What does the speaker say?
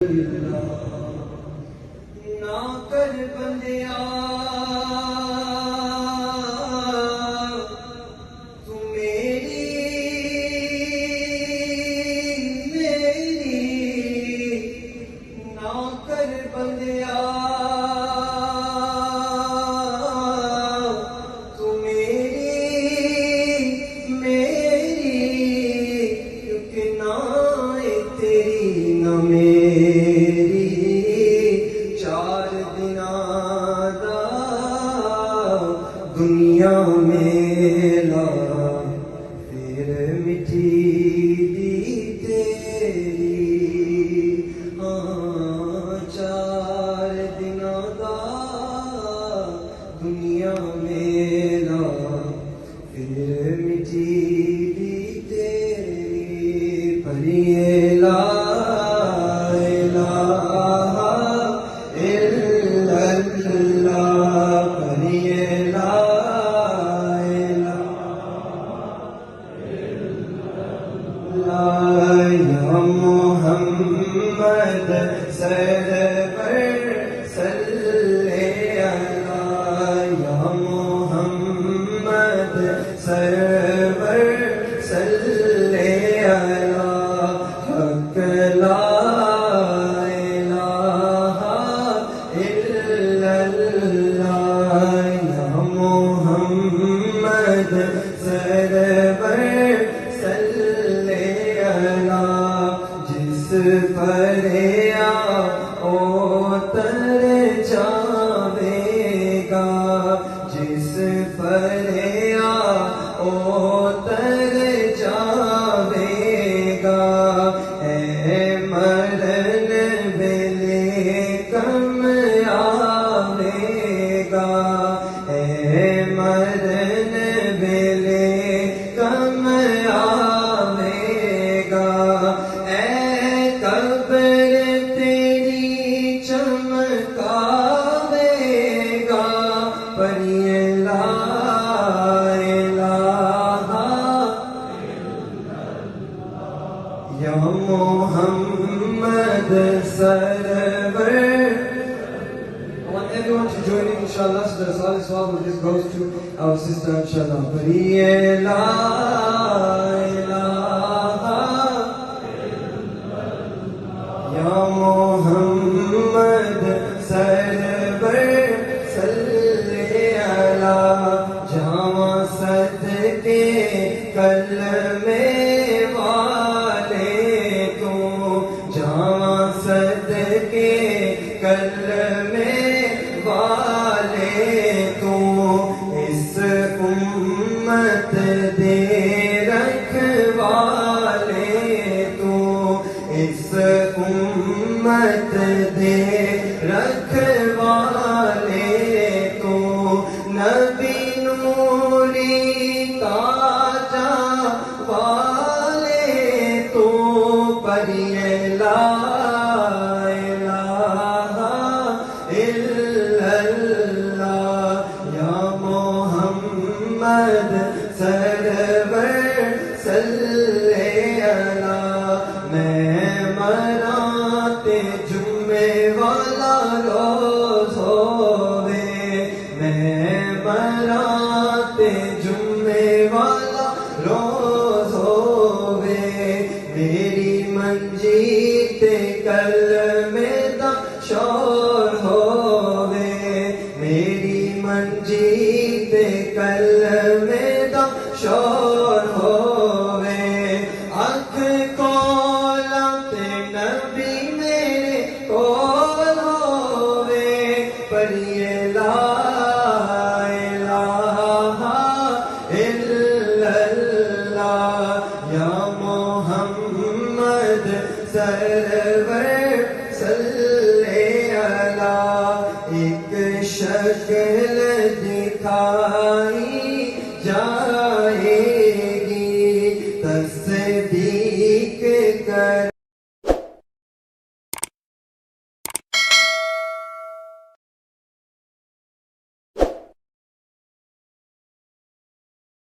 نہ کر بندیا تو میری نہ کر بندیا تو میری کیونکہ نہ تیری نہ میری چار دنوں دا دنیا میلا پھر مٹھی دی تیری چار دنوں دا دنیا میلا پھر مٹھی دی تیری پڑھیے لا محمد سرور صلی اللہ یا محمد سرور صلی اللہ حق لا الہ الا اللہ یا محمد سرور صلی اللہ جس پر اتر جاوے گا جس پر اتر جاوے گا اے مرن ویلے کم آوے گا اے مرن ویلے کم آوے گا اے قبر تیری چمکاوے گا پڑھیے لا الہ یا Muhammad Sarwar. I want everyone to join in, inshallah, so the Salih Swab just goes to our sister, inshallah. Pariye la ilaha ya Muhammad sarwar salli ala jama sadke kalme wale tu jama sadke kalme والے تو اس امت دے رکھوالے تو اس امت دے رکھوالے تو نبی نوری تاجا والے تو پڑھیے لا سرور صلی اللہ میں مراتے جمعے والا روز ہووے میں مراتے جمعے والا روز ہووے میری منجی تے کلمے دا شور ہووے میری منجی تے کلمے شور ہووے اکھ کولا تے نبی میرے کول ہووے پڑھیے لا الہ الا اللہ یا محمد سرور